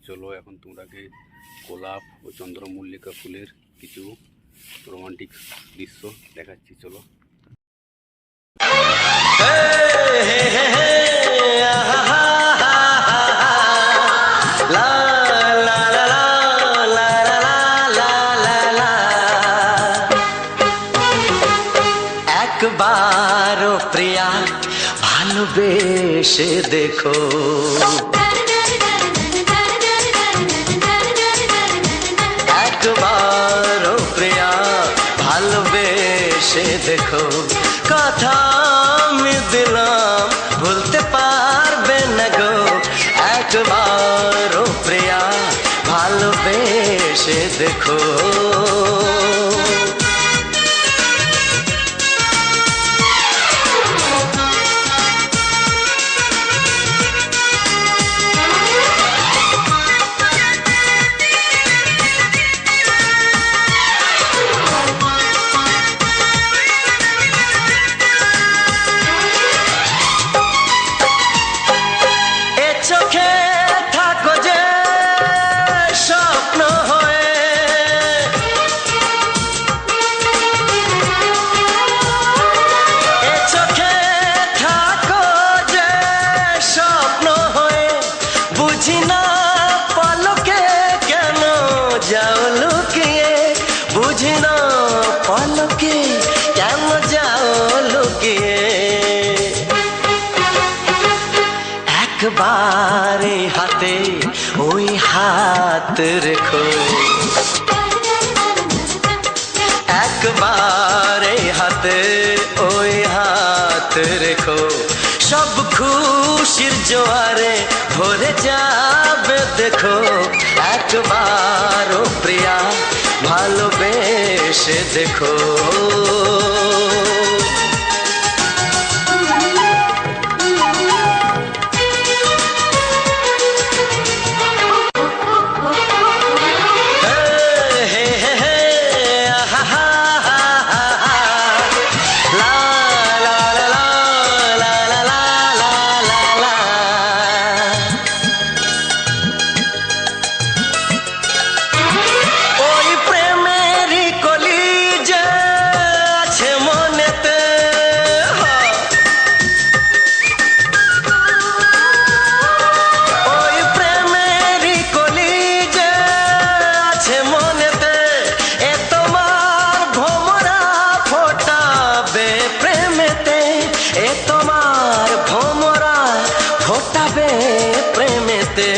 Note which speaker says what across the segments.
Speaker 1: চলো এখন তোমরাকে গোলাপ ও চন্দ্রমল্লিকা ফুলের কিছু রোমান্টিক দৃশ্য দেখাচ্ছি। চলো।
Speaker 2: একবারও প্রিয়া ভালোবেসে দেখো, একবারও প্রিয়া ভালোবেসে দেখো। কথা আমি দিলাম ভুলতে পারবে না গো, একবারও প্রিয়া ভালোবেসে দেখো। পলকে কেন যাও লুকিয়ে, একবারে হাতে ওই হাত রেখো, একবারে হাতে ওই হাত রেখো। সব খুশির জোয়ারে ভরে যাবে দেখো, একবারও প্রিয়া ভালোবেসে দেখো। প্রেমেতে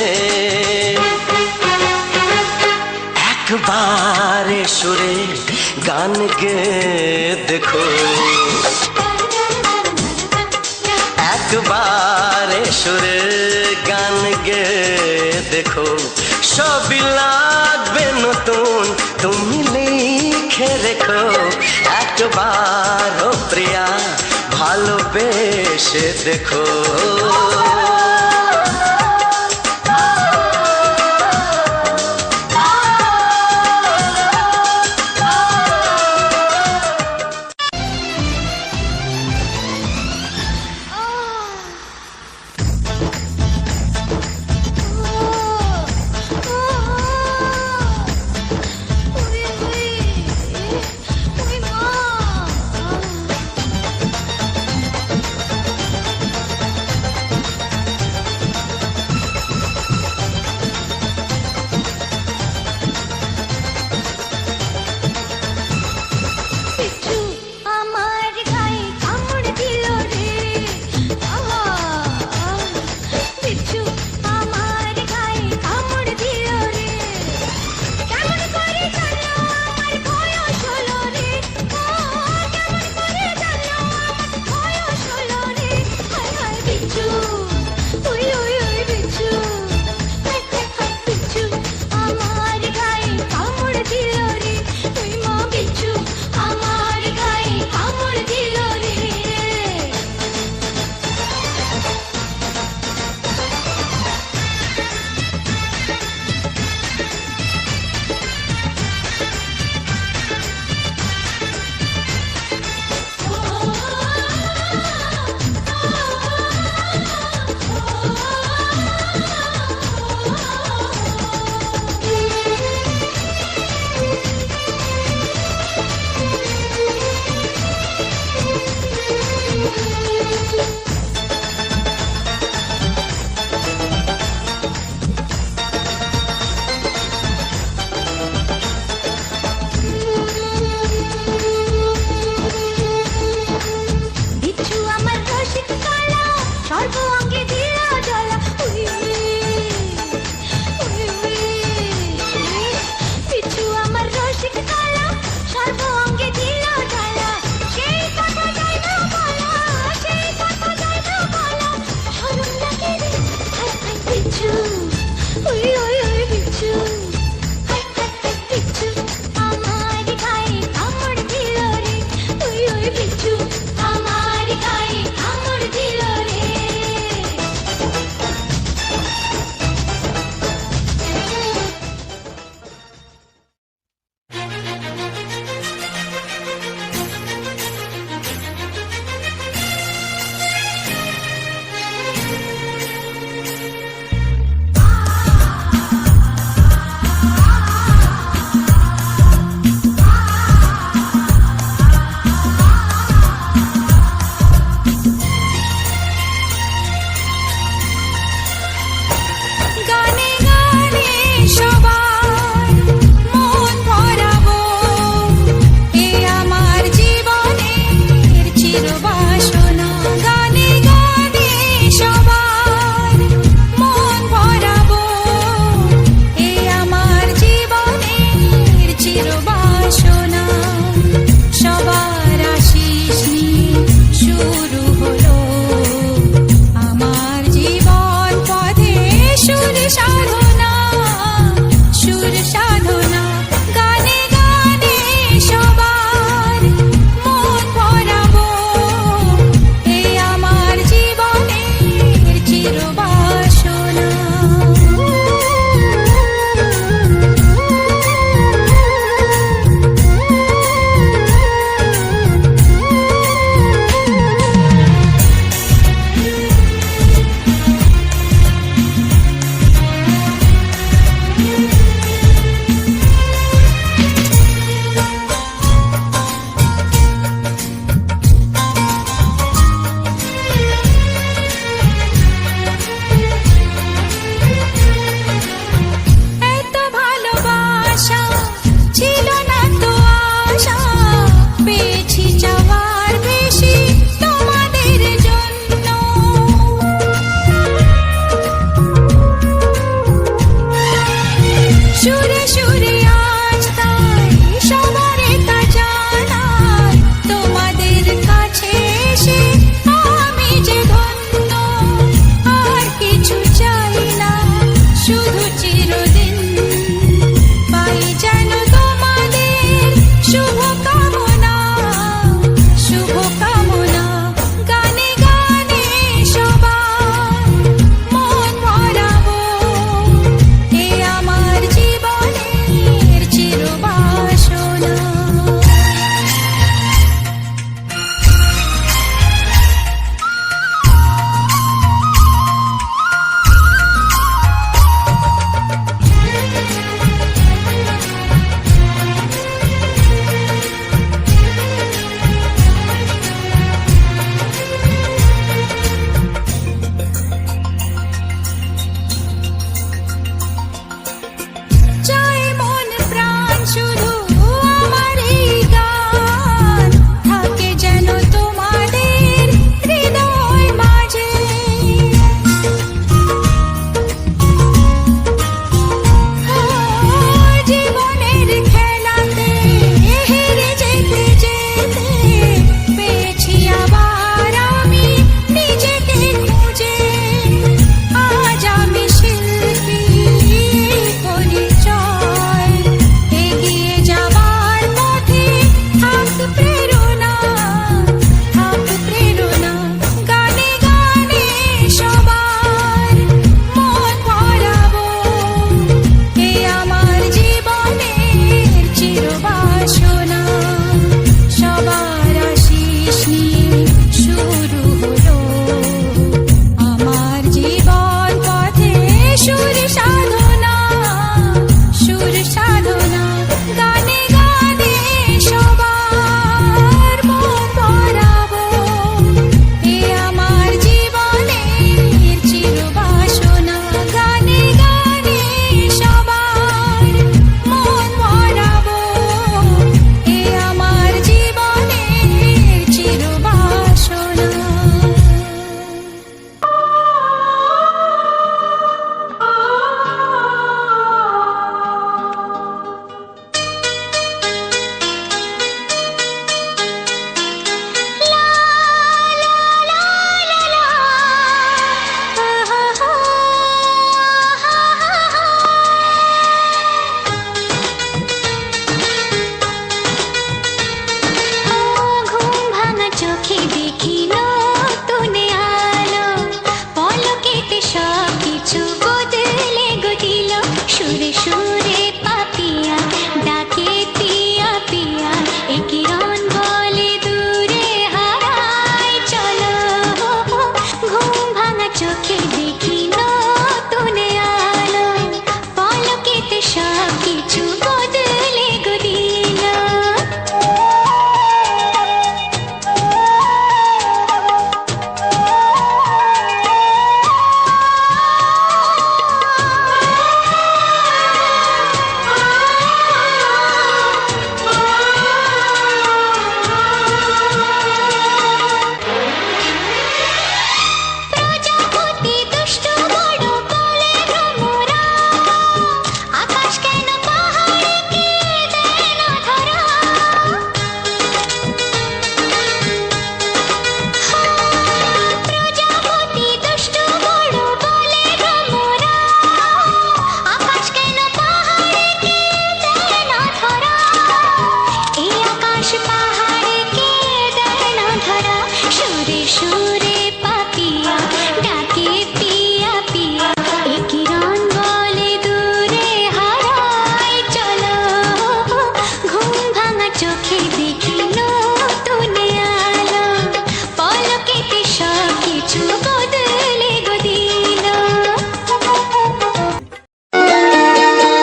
Speaker 2: একবারে সুরে গান গে দেখো, একবারে সুরে গান গে দেখো। সবই লাগবে নতুন তুমি লিখে রেখো, একবারও প্রিয়া ভালোবেসে দেখো।
Speaker 3: সুর সাধনা গানে গানে সবার মন ভরাবো এই আমার জীবনের চিরবাসনা। এত ভালোবাসা ছিল না তো আশা, পেয়েছি যাওয়ার বেশি তোমাদের জন্য। সুরে সুরে আজ তাই সবার তা জানাই, তোমাদের কাছে এসে আমি যে ধন্য। আর কিছু চাই না, শুধু চিরদিন পাই যেন তোমাদের শুভ কামনা, শুভ কামনা। গানে গানে সবার মন ভরাবো এ আমার জীবনের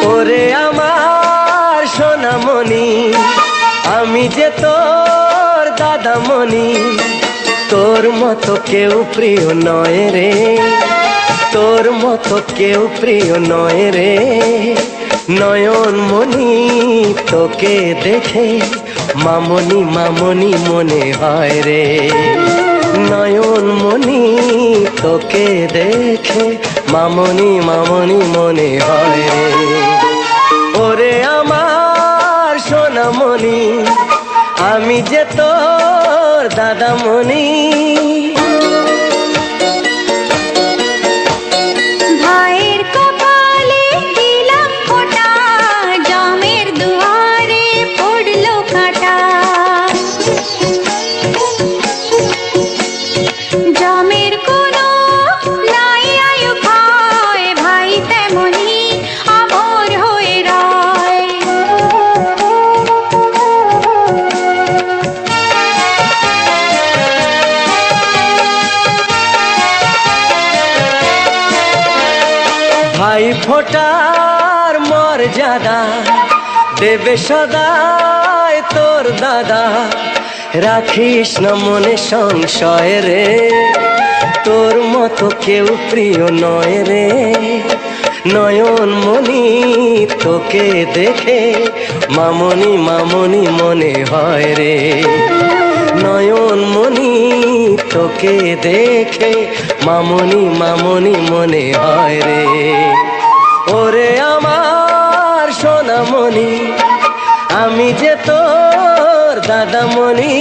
Speaker 2: ওরে আমার সোনামণি, আমি যে তোর দাদামণি, তোর মতো কেউ প্রিয় নয় রে, তোর মতো কেউ প্রিয় নয় রে। নয়নমণি তোকে দেখে মামনি মামনি মনে হয় রে, নয়নমণি তোকে দেখে মামনি মামনি মনে হয় রে। ওরে আমার সোনামণি, আমি যে তোর দাদামণি।
Speaker 3: ভাইয়ের কপালে দিলাম ফোঁটা, জামের দুয়ারে পড়লো কাঁটা। জামের কোনো নাই আয়ু খায়, ভাই তেমনি আমর হয়ে রয়।
Speaker 2: ভাই ফোটার মর্যাদা দেবে সদায় তোর দাদা, রাখিস না মনে সংশয় রে, তোর মতো কেউ প্রিয় নয় রে। নয়নমণি তোকে দেখে মামনি মামনি মনে হয় রে, নয়নমণি তোকে দেখে মামনি মামনি মনে হয় রে। ওরে আমার সোনামণি, আমি যে তোর দাদামণি।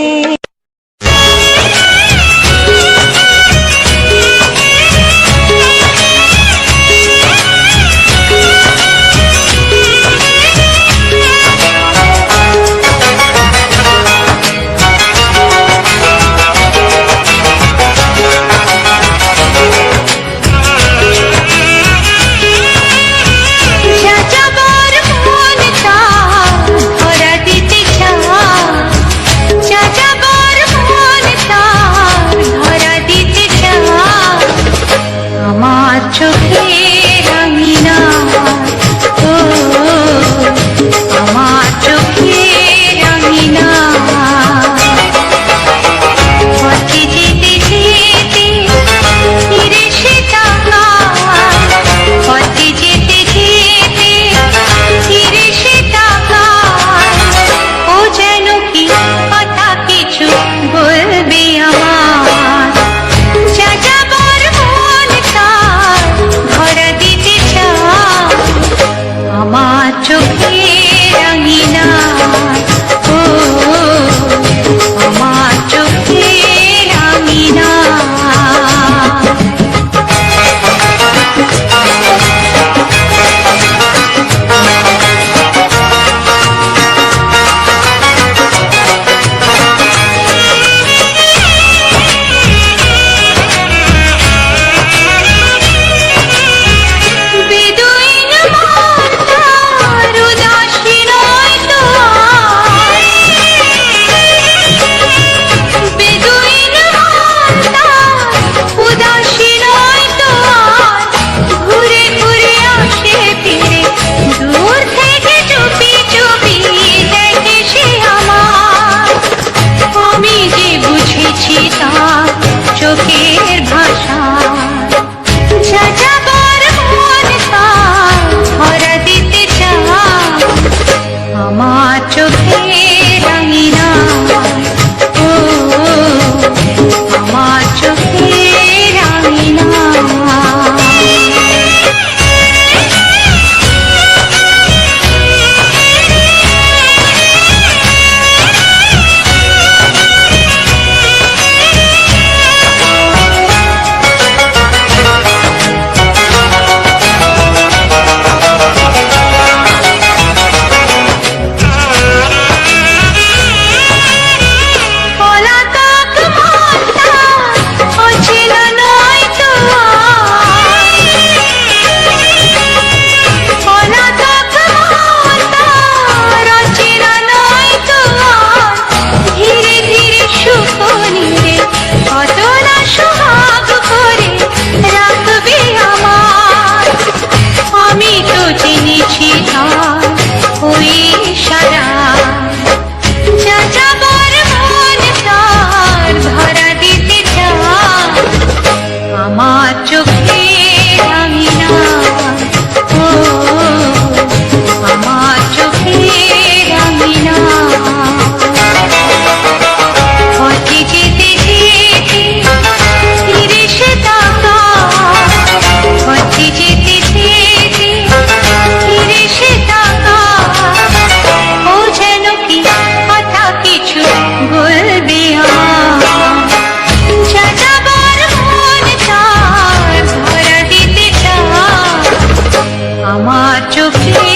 Speaker 3: চোখে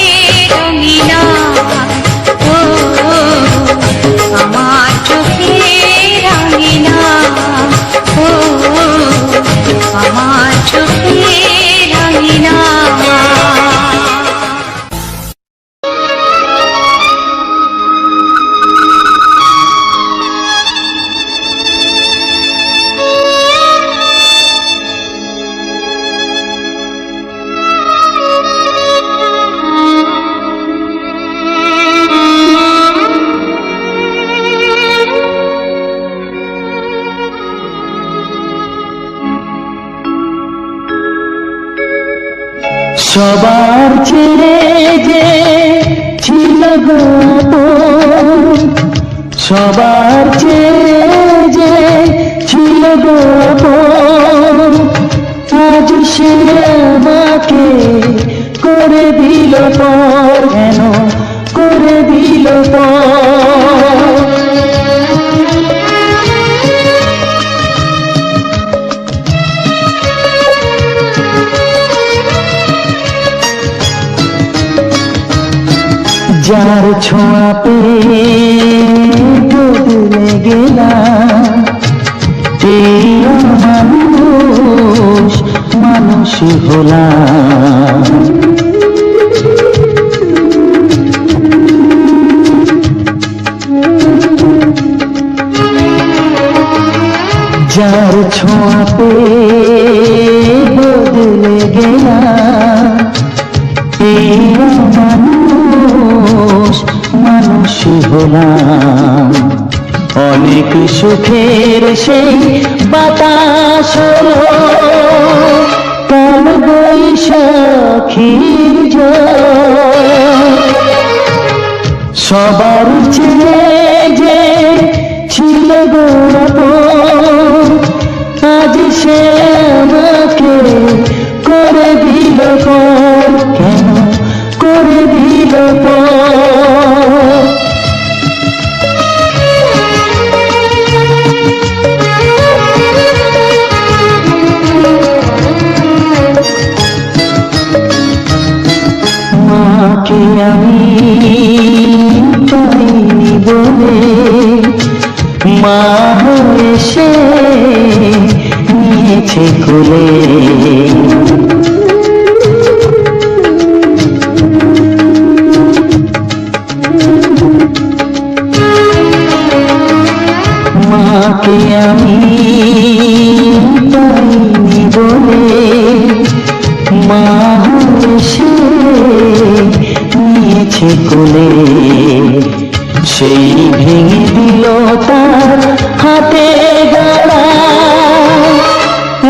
Speaker 3: রঙিনা ও আমার চোখে রঙিনা ও আমার চোখে রঙিনা
Speaker 4: সবার ছেড়ে যে ছিল গো আপন, সবার ছেড়ে যে ছিল গো আপন, আজ সে আমাকে করে দিল পর, কেন করে দিল পর। যার ছোঁয়া পেয়ে বদলে গেলাম, এই মানুষ মানুষ হলাম। যার ছোঁয়া পেয়ে বদলে গেলাম, এই মানুষ মানুষ হলাম। অনেক সুখের সেই বাতাস কাল বৈশাখীর ঝড়, সবার ছেড়ে যে ছিল গো আপন, আজ সে আমাকে করে দিল পর, কেন করে দিল পর। মাকে আমি পাইনি বলে মা হয়ে সে নিয়েছে কোলে, মাকে আমি পাইনি বলে মা হয়ে সে নিয়েছে কোলে, সেই ভেঙে দিল তার হাতে গড়া,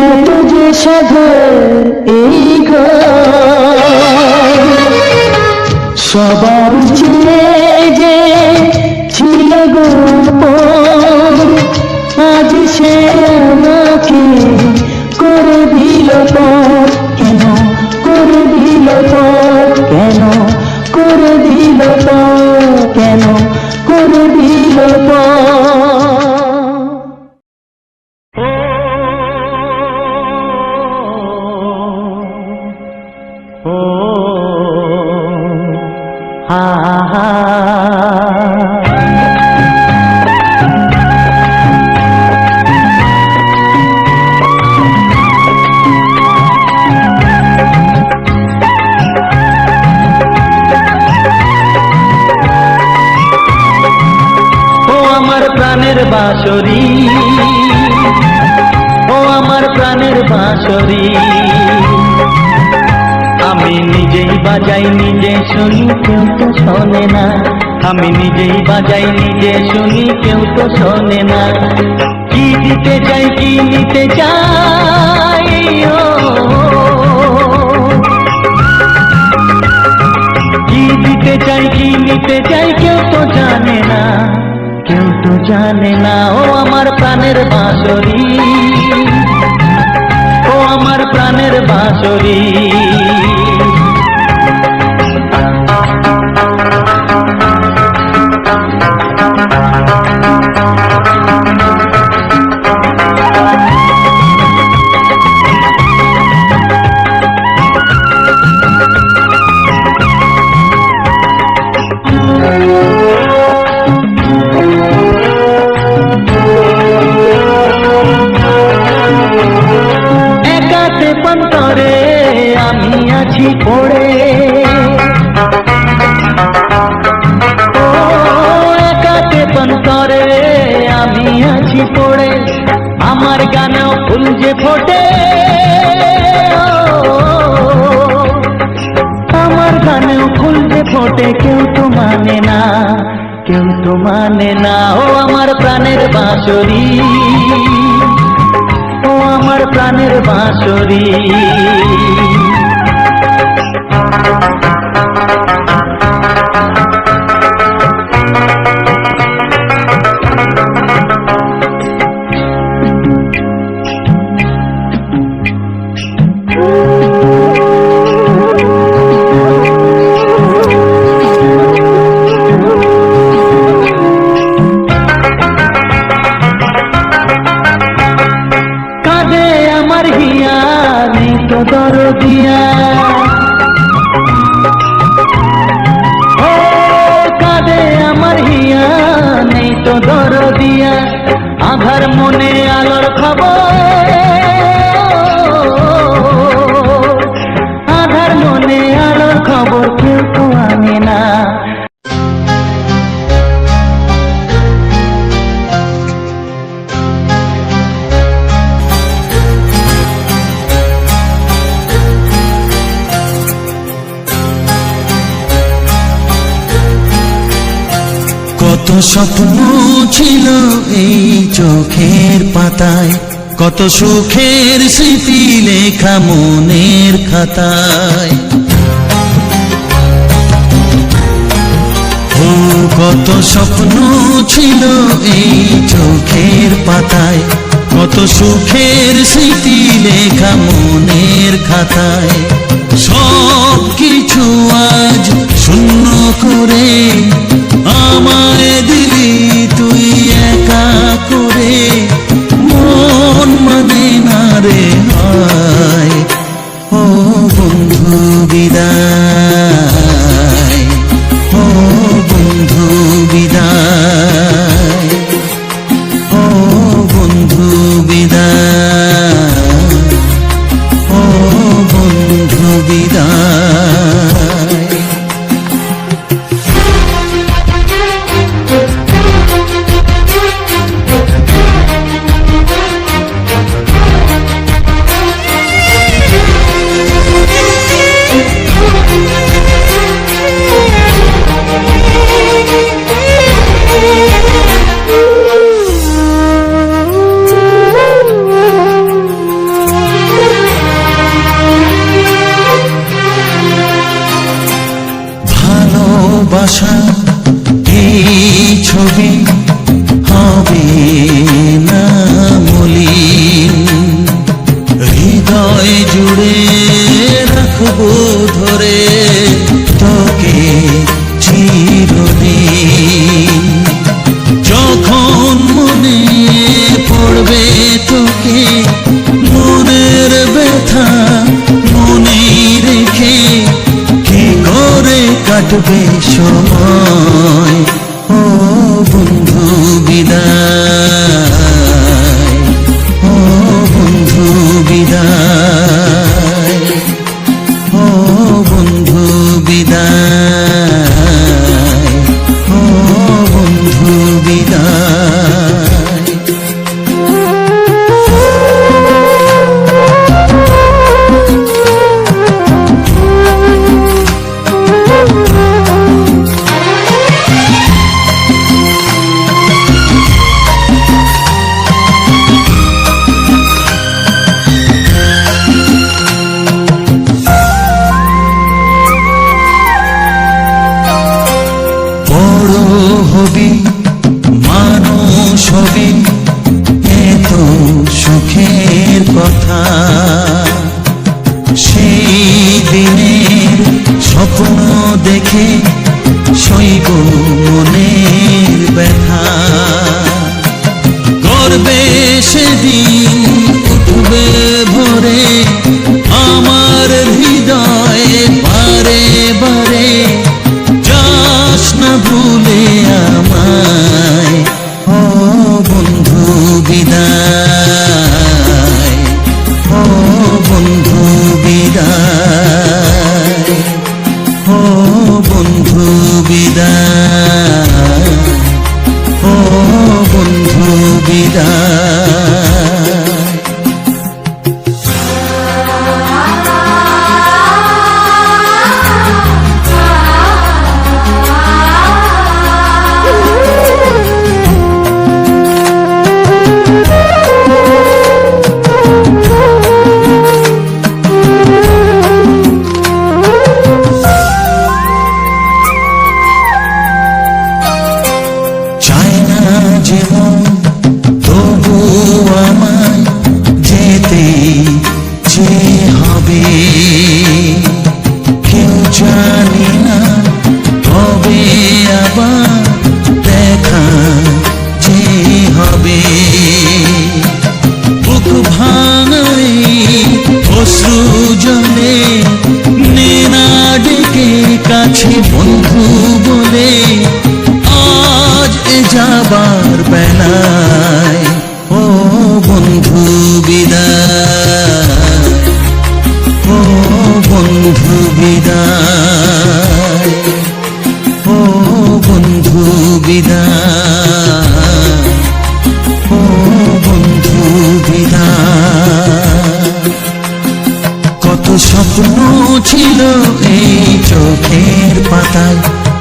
Speaker 4: এত যে সাগর এই ঘর, সবার ছেড়ে যে ছিল গো আপন, আজ সে আমাকে করে দিল পর, কেন করে দিল পর, কেন করে দিল পর, কেন করে দিল পর। ও হা হা বাঁশরি, ও আমার প্রাণের বাঁশরি, আমি নিজেই বাজাই নিজে শুনি কেউ তো শোনে না, আমি নিজেই বাজাই নিজে শুনি কেউ তো শোনে না। কি দিতে চাই কি নিতে চাই, কি দিতে চাই কি নিতে চাই কেউ তো জানে না, কেউ তো জানে না। ও আমার প্রাণের বাঁশরি, ও আমার প্রাণের বাঁশরি, বাগানেও ফুল যে ফোটে কেউ তো মানে না, কেউ তো মানে না। ও আমার প্রাণের বাঁশরি, ও আমার প্রাণের বাঁশরি। কাঁদে আমার হিয়া নেই তো দরদিয়া, ও কাঁদে আমার হিয়া নেই তো দরদিয়া। আধার মনে আলোর খবর, আধার মনে আলোর খবর কেউ তো আনে না।
Speaker 5: কত স্বপ্ন ছিল এই চোখের পাতায়, কত সুখের স্মৃতি লেখা মনের খাতায়। ও কত স্বপ্ন ছিল এই চোখের পাতায়, কত সুখের স্মৃতি লেখা মনের খাতায়। সব কিছু আজ শূন্য করে আমায় দিলি তুই একা করে, মন মানে না রে হায়। ও বন্ধু বিদায়, ও বন্ধু বিদায়, ও বন্ধু বিদায়, ও বন্ধু বিদায়। ভালোবাসা এই ছবি হবে না মলিন, হৃদয় জুড়ে রাখবো ধরে তোকে চিরদিন। যখন মনে পড়বে তোকে, মনের ব্যথা মনে রেখে কি করে কাটবে সময়। ও বন্ধু বিদায়, ও বন্ধু বিদায়, ও বন্ধু বিদায়, ও বন্ধু বিদায়। বড় হবি মানুষ হবি এত সুখের কথা, সেই দিনের স্বপ্ন দেখে সইব মনের ব্যথা। গর্বে সেদিন উঠবে ভরে আমার হৃদয়ে বারে বারে, যাস না ভুলে আমায়। ও বন্ধু বিদায়, ও বন্ধু বিদায়, ও বন্ধু বিদায়, ও বন্ধু বিদায়। জানি না হবে আবার দেখা যে হবে। বুক ভাঙাই অশ্রু জলে নেনা ডেকে কাছে বন্ধু বলে আজ এ যাবার বেলায় ও বন্ধু বিদায়, ও বন্ধু বিদায়, ও বন্ধু বিদায়, ও বন্ধু বিদায়। কত স্বপ্ন ছিল এই চোখের পাতায়,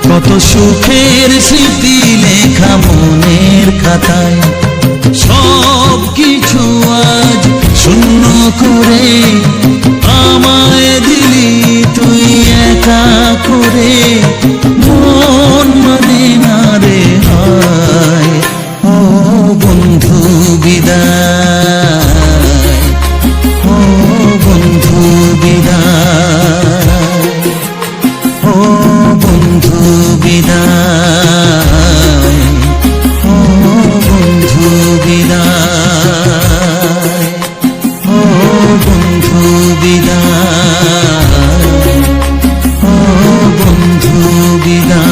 Speaker 5: কত সুখের স্মৃতি লেখা মনের খাতায়, সব কিছু আজ শূন্য করে আমায় দিলি তুই একা করে। মন মানে না রে হায় ও বন্ধু বিদায়, ও বন্ধু বিদায়, ও বন্ধু বিদায়, ও বন্ধু বিদায়, ও বন্ধু বিদায়, ও বন্ধু বিদায়।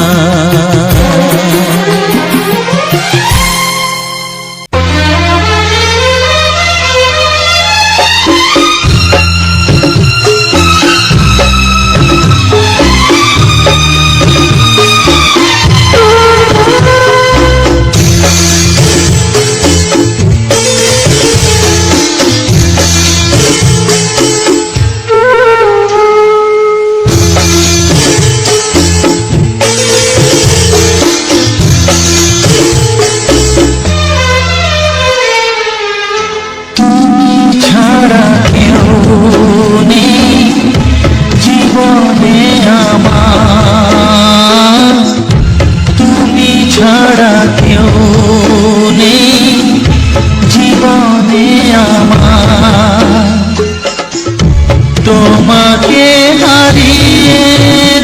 Speaker 5: তোমাকে হারিয়ে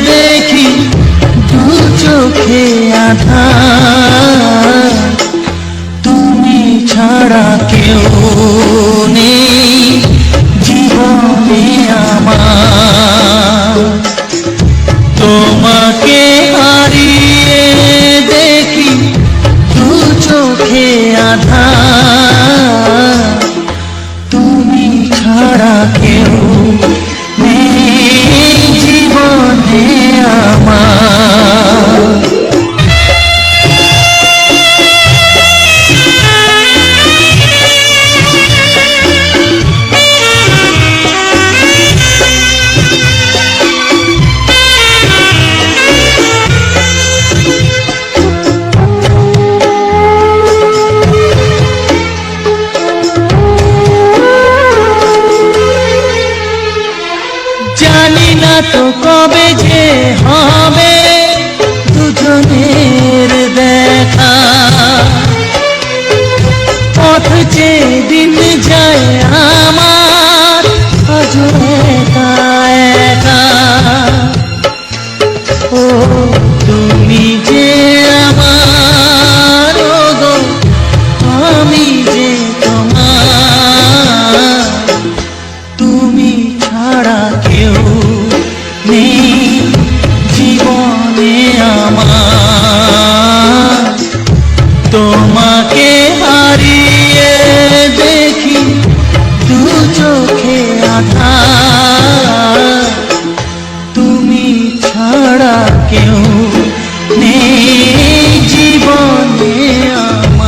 Speaker 5: দেখি দু চোখে আধার, তুমি ছাড়া কেউ নেই জীবনে আমার। তোমাকে হারিয়ে দেখি দু চোখে আধার, তুমি ছাড়া কেউ জীবনে আমার। জানি না তো কবে যে হবে দুজনের দেখা, পথ যে দিন যায় আমার আজও একা একা। ও তুমি যে আমার, ও গো আমি যে তোমার, তুমি ছাড়া কেউ নেই জীবনে আমার। তোমাকে হারিয়ে দেখি দু চোখে আধার, তুমি ছাড়া কেউ নেই জীবনে আমার।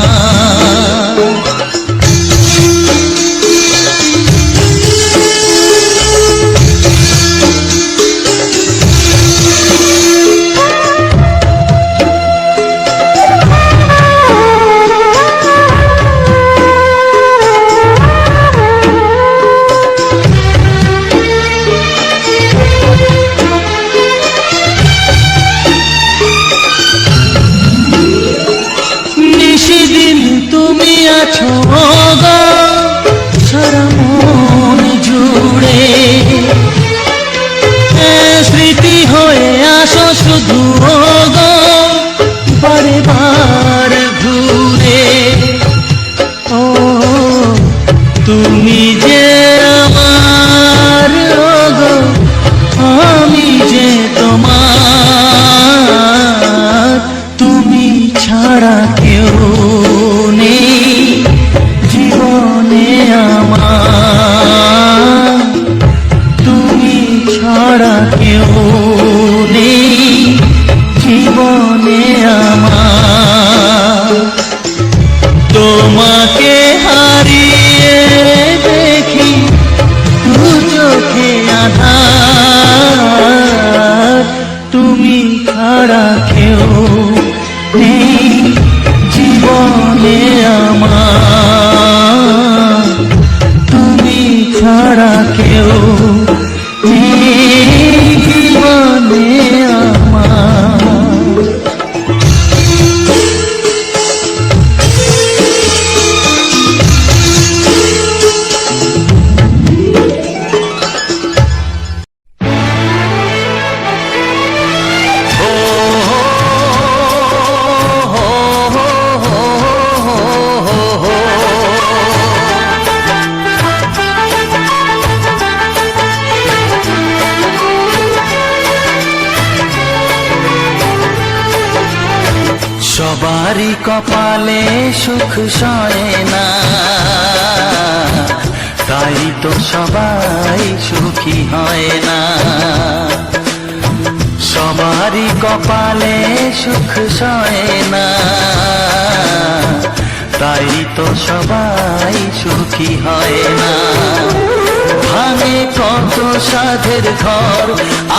Speaker 5: আছো গো সারা মন জুড়ে, স্মৃতি হয়ে ছাড়া কেউ নেই জীবনে আমার, তুমি ছাড়া কেউ নেই জীবনে আমার। সবারই কপালে সুখ সয় না, তাই তো সবাই সুখী হয় না। সবারই কপালে সুখ সয় না, তাই তো সবাই সুখী হয় না। ভাঙে কত সাধের ঘর,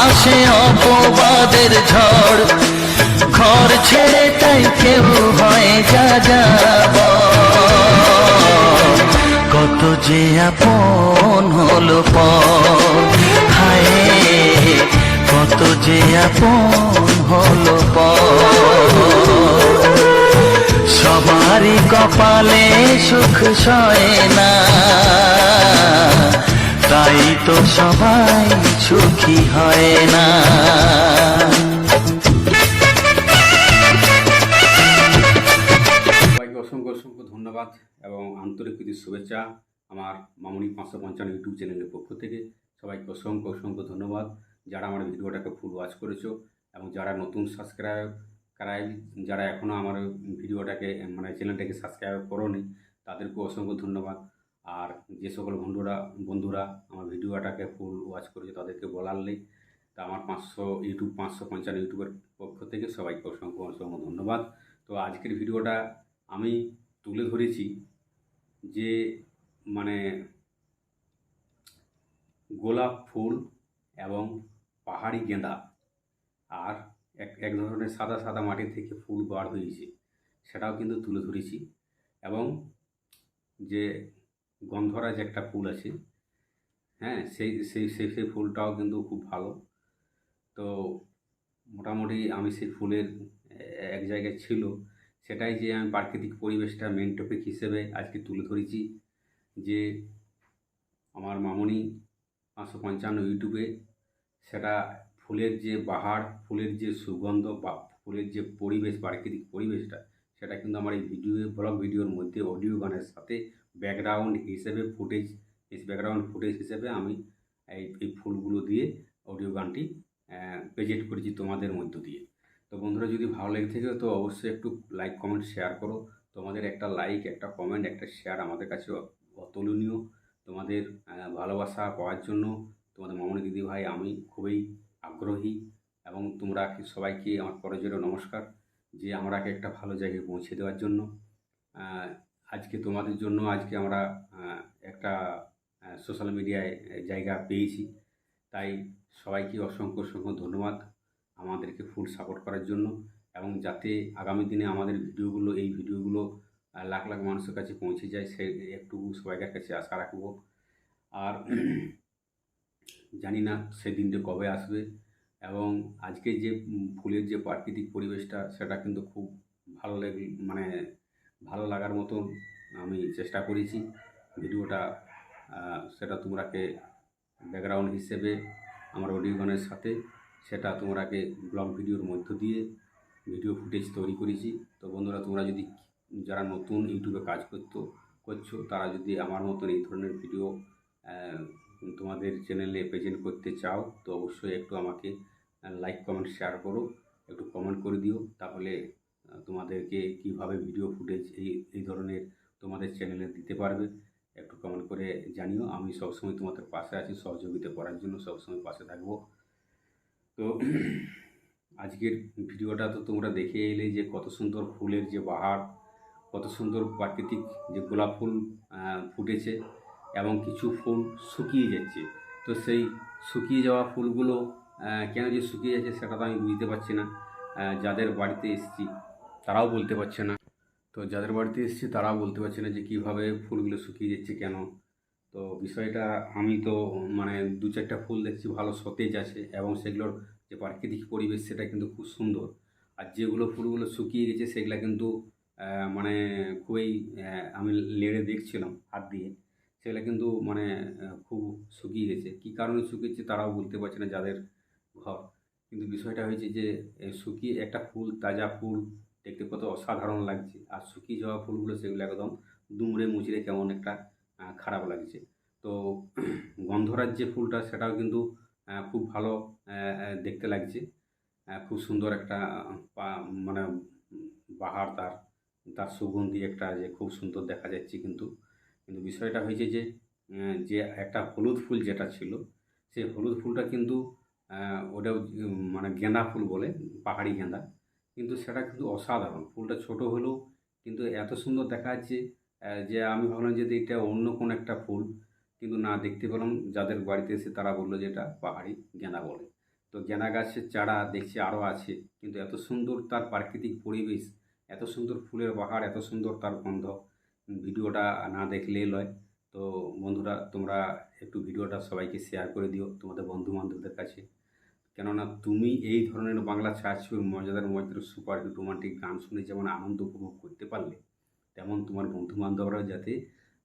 Speaker 5: আসে অপবাদের ঝড়, ঘর ছেড়ে তাই কেউ হয় যা যাব। কত যে আপন হলো পর, হায় কত যে আপন হলো পর। সবারই কপালে সুখ সয় না, তাই তো সবাই সুখী হয় না।
Speaker 1: সবাইকে অসংখ্য অসংখ্য ধন্যবাদ এবং আন্তরিক প্রীতি শুভেচ্ছা আমার মামনি 555 ইউটিউব চ্যানেলের পক্ষ থেকে। সবাইকে অসংখ্য অসংখ্য ধন্যবাদ যারা আমার ভিডিওটাকে ফুল ওয়াচ করেছো, এবং যারা নতুন সাবস্ক্রাইব যারা এখনও আমার ভিডিওটাকে মানে চ্যানেলটাকে সাবস্ক্রাইব করোনি তাদেরকে অসংখ্য ধন্যবাদ। আর যে সকল বন্ধুরা আমার ভিডিওটাকে ফুল ওয়াচ করেছে তাদেরকে বলার নেই। তা আমার 555 ইউটিউবের পক্ষ থেকে সবাইকে অসংখ্য অসংখ্য ধন্যবাদ। তো আজকের ভিডিওটা আমি তুলে ধরেছি যে মানে গোলাপ ফুল এবং পাহাড়ি গেঁদা আর এক ধরনের সাদা সাদা মাটি থেকে ফুল বার হয়েছে সেটাও কিন্তু তুলে ধরেছি। এবং যে গন্ধরাজ একটা ফুল আছে, হ্যাঁ সেই সেই সেই সেই ফুলটাও কিন্তু খুব ভালো। তো মোটামুটি আমি সেই ফুলের এক জায়গায় ছিল, সেটাই যে আমি প্রাকৃতিক পরিবেশটা মেন টপিক হিসেবে আজকে তুলে ধরেছি। যে আমার মামনি 555 ইউটিউবে সেটা ফুলের যে বাহার, ফুলের যে সুগন্ধ বা ফুলের যে পরিবেশ, প্রাকৃতিক পরিবেশটা, সেটা কিন্তু আমার এই ব্লগ ভিডিওর মধ্যে অডিও গানের সাথে ব্যাকগ্রাউন্ড ফুটেজ হিসেবে আমি এই ফুলগুলো দিয়ে অডিও গানটি প্রেজেন্ট করেছি তোমাদের মধ্য দিয়ে। তো বন্ধুরা, যদি ভালো লেগে থাকে তো অবশ্যই একটু লাইক কমেন্ট শেয়ার করো। তোমাদের একটা লাইক, একটা কমেন্ট, একটা শেয়ার আমাদের কাছে অতুলনীয়। তোমাদের ভালোবাসা পাওয়ার জন্য তোমাদের মামনি দিদি ভাই আমি খুবই আগ্রহী, এবং তোমরা সবাইকে আমার করজোড়ে নমস্কার যে আমরাকে একটা ভালো জায়গায় পৌঁছে দেওয়ার জন্য। আজকে তোমাদের জন্য আজকে আমরা একটা সোশ্যাল মিডিয়ায় জায়গা পেয়েছি, তাই সবাইকে অসংখ্য অসংখ্য ধন্যবাদ আমাদেরকে ফুল সাপোর্ট করার জন্য। এবং যাতে আগামী দিনে আমাদের এই ভিডিওগুলো লাখ লাখ মানুষের কাছে পৌঁছে যায়, সে একটু সবাইকার কাছে আশা রাখবো। আর জানি না সেদিনটা কবে আসবে, এবং আজকে যে ফুলের যে প্রাকৃতিক পরিবেশটা সেটা কিন্তু খুব ভালো লাগার মতন আমি চেষ্টা করেছি ভিডিওটা। সেটা তোমরাকে ব্যাকগ্রাউন্ড হিসেবে আমার অডিও গানের সাথে সেটা তোমরাকে ব্লগ ভিডিওর মধ্য দিয়ে ভিডিও ফুটেজ তৈরি করেছি। তো বন্ধুরা, তোমরা যদি যারা নতুন ইউটিউবে কাজ করছো তারা যদি আমার মতন এই ধরনের ভিডিও তোমাদের চ্যানেলে প্রেজেন্ট করতে চাও তো অবশ্যই একটু আমাকে লাইক কমেন্ট শেয়ার করো, একটু কমেন্ট করে দিও। তাহলে তোমাদেরকে কিভাবে ভিডিও ফুটেজ এই ধরনের তোমাদের চ্যানেলে দিতে পারবে একটু কমেন্ট করে জানিও। আমি সবসময় তোমাদের পাশে আছি, সহযোগিতা করার জন্য সবসময় পাশে থাকবো। তো আজকের ভিডিওটা তো তোমরা দেখে এলে যে কত সুন্দর ফুলের যে বাহার, কত সুন্দর প্রাকৃতিক যে গোলাপ ফুল ফুটেছে, এবং কিছু ফুল শুকিয়ে যাচ্ছে। তো সেই শুকিয়ে যাওয়া ফুলগুলো কেন যে শুকিয়ে যাচ্ছে সেটা তো আমি বুঝতে পারছি না। যাদের বাড়িতে এসেছি তারাও বলতে পারছে না। তো যাদের বাড়িতে এসেছি তারাও বলতে পারছে না যে কীভাবে ফুলগুলো শুকিয়ে যাচ্ছে কেন। তো বিষয়টা আমি তো মানে 2-4টা ফুল দেখছি ভালো সতেজ আছে এবং সেগুলোর যে প্রাকৃতিক পরিবেশ সেটা কিন্তু খুব সুন্দর। আর যেগুলো ফুলগুলো শুকিয়ে গেছে সেগুলো কিন্তু মানে খুবই আমি নেড়ে দেখছিলাম হাত দিয়ে, সেগুলো কিন্তু মানে খুব শুকিয়ে গেছে। কী কারণে শুকিয়েছে তারাও বলতে পারছে না যাদের ঘর। কিন্তু বিষয়টা হয়েছে যে শুকিয়ে একটা ফুল, তাজা ফুল দেখতে কত অসাধারণ লাগছে, আর শুকিয়ে যাওয়া ফুলগুলো সেগুলো একদম দুমড়ে মুচড়ে কেমন একটা খারাপ লাগছে। তো গন্ধরাজ যে ফুলটা সেটাও কিন্তু খুব ভালো দেখতে লাগছে। খুব সুন্দর একটা মানে বাহার, তার তার সুগন্ধি একটা যে খুব সুন্দর দেখা যাচ্ছে। কিন্তু কিন্তু বিষয়টা হয়েছে যে যে একটা হলুদ ফুল যেটা ছিল সেই হলুদ ফুলটা কিন্তু ওটাও মানে গেঁদা ফুল বলে, পাহাড়ি গেঁদা, কিন্তু সেটা কিন্তু অসাধারণ। ফুলটা ছোট হলেও কিন্তু এত সুন্দর দেখা যাচ্ছে যে আমি ভাবলাম যে এটা অন্য কোনো একটা ফুল, কিন্তু না, দেখতে পেলাম যাদের বাড়িতে এসে তারা বললো যে এটা পাহাড়ি গেঁদা বলে। তো গেঁদা গাছের চারা দেখছি আরও আছে, কিন্তু এত সুন্দর তার প্রাকৃতিক পরিবেশ, এত সুন্দর ফুলের বাহার, এত সুন্দর তার গন্ধ, ভিডিওটা না দেখলেই লয়। তো বন্ধুরা, তোমরা একটু ভিডিওটা সবাইকে শেয়ার করে দিও তোমাদের বন্ধু বান্ধবদের কাছে। কেননা তুমি এই ধরনের বাংলা ছায়াছবির মজাদার মজাদার সুপার হিট রোমান্টিক গান শুনে যেমন আনন্দ উপভোগ করতে পারলে, তেমন তোমার বন্ধু বান্ধবরাও যাতে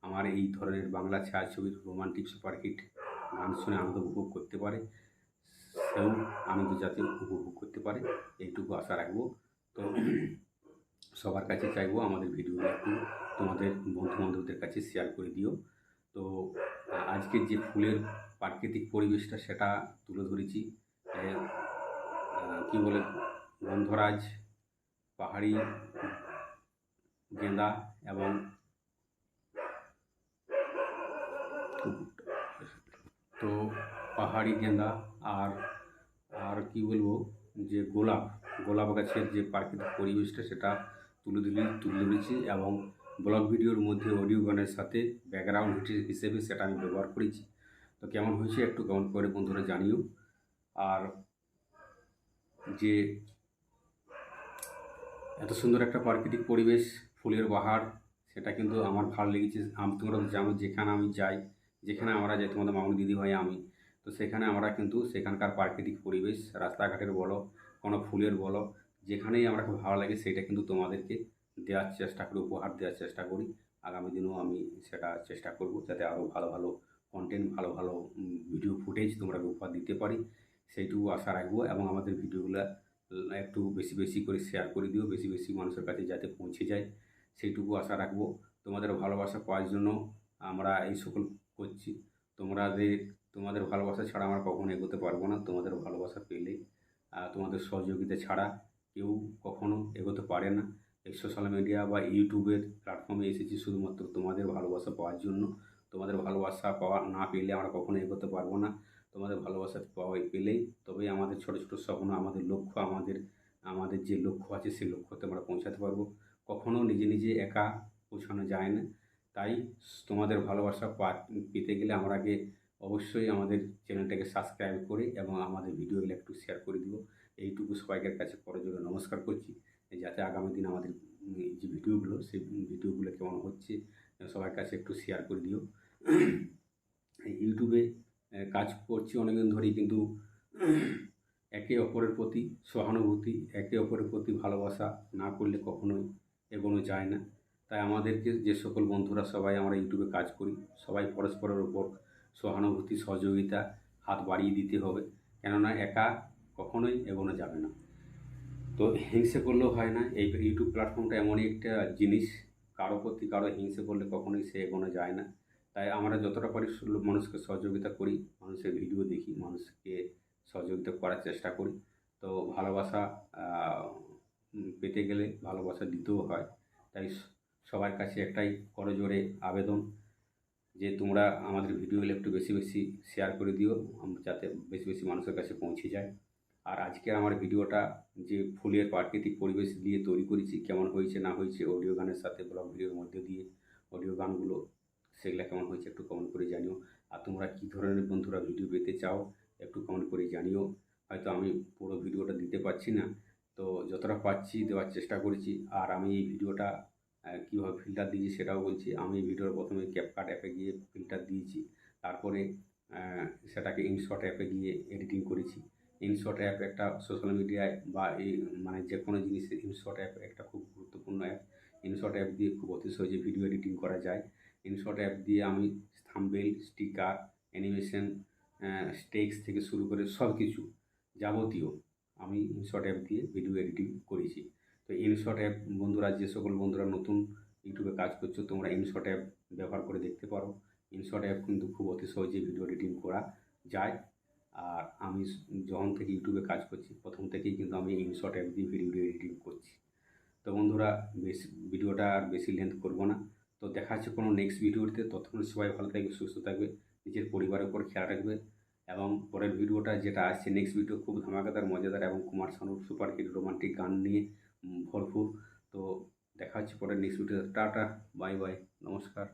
Speaker 1: আমার এই ধরনের বাংলা ছায়াছবির রোমান্টিক সুপার হিট গান শুনে আনন্দ উপভোগ করতে পারে, সেও আনন্দ যাতে উপভোগ করতে পারে, এইটুকু আশা রাখবো। তো সবার কাছে চাইবো আমাদের ভিডিওগুলো একটু তোমাদের বন্ধু বান্ধবদের কাছে শেয়ার করে দিও। তো আজকের যে ফুলের প্রাকৃতিক পরিবেশটা সেটা তুলে ধরেছি। কী বলে, গন্ধরাজ, পাহাড়ি গেঁদা এবং তো পাহাড়ি গেঁদা আর আর কি বলবো, যে গোলাপ গাছের যে প্রাকৃতিক পরিবেশটা সেটা তুলে ধরেছি এবং ব্লগ ভিডিওর মধ্যে অডিও গানের সাথে ব্যাকগ্রাউন্ড হিসেবে সেটা আমি ব্যবহার করেছি। তো কেমন হয়েছে একটু কমেন্ট করে বন্ধুরা জানিও। আর যে এত সুন্দর একটা প্রাকৃতিক পরিবেশ, ফুলের বাহার, সেটা কিন্তু আমার ভালো লেগেছে। তোমরা তো জানো যেখানে আমি যাই, যেখানে আমরা যাই, তোমাদের মামনি দিদিভাই আমি, তো সেখানে আমরা কিন্তু সেখানকার প্রাকৃতিক পরিবেশ, রাস্তাঘাটের বলো, কোনো ফুলের বলো, যেখানেই আমার খুব ভালো লাগে সেটা কিন্তু তোমাদেরকে দেওয়ার চেষ্টা করি, উপহার দেওয়ার চেষ্টা করি। আগামী দিনেও আমি সেটা চেষ্টা করব যাতে আরও ভালো ভালো কন্টেন্ট, ভালো ভালো ভিডিও ফুটেজ তোমরা উপহার দিতে পারি, সেইটুকু আশা রাখবো। এবং আমাদের ভিডিওগুলো একটু বেশি বেশি করে শেয়ার করে দিও, বেশি বেশি মানুষের কাছে যাতে পৌঁছে যায়, সেইটুকু আশা রাখবো। তোমাদের ভালোবাসা পাওয়ার জন্য আমরা এই সকল করছি। তোমাদের ভালোবাসা ছাড়া আমরা কখনো এগোতে পারবো না। তোমাদের ভালোবাসা পেলে, তোমাদের সহযোগিতা ছাড়া কেউ কখনো এগোতে পারে না। এই সোশ্যাল মিডিয়া বা ইউটিউবের প্ল্যাটফর্মে এসেছি শুধুমাত্র তোমাদের ভালোবাসা পাওয়ার জন্য। তোমাদের ভালোবাসা পাওয়া না পেলে আমরা কখনো এগোতে পারবো না। তোমাদের ভালোবাসা পেলেই তবেই আমাদের ছোটো ছোটো স্বপ্ন, আমাদের লক্ষ্য, আমাদের যে লক্ষ্য আছে সেই লক্ষ্যতে আমরা পৌঁছাতে পারবো। কখনো নিজে নিজে একা পৌঁছানো যায় না। তাই তোমাদের ভালোবাসা পেতে গেলে আমরা আগে অবশ্যই আমাদের চ্যানেলটাকে সাবস্ক্রাইব করে এবং আমাদের ভিডিওগুলো একটু শেয়ার করে দিও। এইটুকু সবাইকার কাছে করজোড়ে নমস্কার করছি, যাতে আগামী দিন আমাদের যে ভিডিওগুলো, সেই ভিডিওগুলো কেমন হচ্ছে সবার কাছে একটু শেয়ার করে দিও। ইউটিউবে কাজ করছি অনেকদিন ধরেই, কিন্তু একে অপরের প্রতি সহানুভূতি, একে অপরের প্রতি ভালোবাসা না করলে কখনোই এগোনো যায় না। তাই আমাদেরকে যে সকল বন্ধুরা সবাই আমরা ইউটিউবে কাজ করি, সবাই পরস্পরের ওপর সহানুভূতি, সহযোগিতা হাত বাড়িয়ে দিতে হবে। কেননা একা কখনোই এগোনো যাবে না। তো হিংসে করলেও হয় না। এই ইউটিউব প্ল্যাটফর্মটা এমনই একটা জিনিস, কারো প্রতি কারো হিংসে করলে কখনোই সে এগোনো যায় না। তাই আমরা যতটা পারি মানুষকে সহযোগিতা করি, মানুষের ভিডিও দেখি, মানুষকে সহযোগিতা করার চেষ্টা করি। তো ভালোবাসা পেতে গেলে ভালোবাসা দিতেও হয়। তাই সবার কাছে একটাই করজোড়ে আবেদন যে তোমরা আমাদের ভিডিওগুলো একটু বেশি বেশি শেয়ার করে দিও, যাতে বেশি বেশি মানুষের কাছে পৌঁছে যায়। আর আজকে আমার ভিডিওটা যে ফুলের প্রাকৃতিক পরিবেশ দিয়ে তৈরি করেছি, কেমন হয়েছে না হয়েছে, অডিও গানের সাথে ব্লগ ভিডিওর মধ্যে দিয়ে অডিও গানগুলো, সেগুলো কেমন হয়েছে একটু কমেন্ট করে জানিও। আর তোমরা কী ধরনের বন্ধুরা ভিডিও পেতে চাও একটু কমেন্ট করে জানিও। হয়তো আমি পুরো ভিডিওটা দিতে পারছি না, তো যতটা পাচ্ছি দেওয়ার চেষ্টা করেছি। আর আমি এই ভিডিওটা কীভাবে ফিল্টার দিয়েছি সেটাও বলছি। আমি এই ভিডিওর প্রথমে ক্যাপকাট অ্যাপে গিয়ে ফিল্টার দিয়েছি, তারপরে সেটাকে ইনশট অ্যাপে গিয়ে এডিটিং করেছি। ইনশট অ্যাপ একটা সোশ্যাল মিডিয়ায় বা এই মানে যে কোনো জিনিসের ইনশট অ্যাপ একটা খুব গুরুত্বপূর্ণ অ্যাপ। ইনশট অ্যাপ দিয়ে খুব অতি সহজে ভিডিও এডিটিং করা যায়। ইনশট অ্যাপ দিয়ে আমি থাম্বনেল, স্টিকার, অ্যানিমেশন, টেক্সট থেকে শুরু করে সব কিছু যাবতীয় আমি ইনশট অ্যাপ দিয়ে ভিডিও এডিটিং করেছি। তো ইনশট অ্যাপ বন্ধুরা, যে সকল বন্ধুরা নতুন ইউটিউবে কাজ করছো, তোমরা ইনশট অ্যাপ ব্যবহার করে দেখতে পারো। ইনশট অ্যাপ কিন্তু খুব অতি সহজে ভিডিও এডিটিং করা যায়। আর আমি যখন থেকে ইউটিউবে কাজ করছি প্রথম থেকেই কিন্তু আমি ইনশট অ্যাপ দিয়ে ভিডিও এডিটিং করছি। তো বন্ধুরা, ভিডিওটা আর বেশি লেন্থ করবো না। তো দেখা হচ্ছে কোনো নেক্সট ভিডিওতে। ততক্ষণ সবাই ভালো থাকবে, সুস্থ থাকবে, নিজের পরিবারের উপর খেয়াল রাখবে। এবং পরের ভিডিওটা যেটা আসছে, নেক্সট ভিডিও খুব ধামাকাদার, মজাদার এবং কুমার শানুর সুপার হিট রোমান্টিক গান নিয়ে ভরপুর। তো দেখা হচ্ছে পরের নেক্সট ভিডিওতে। টাটা, বাই বাই, নমস্কার।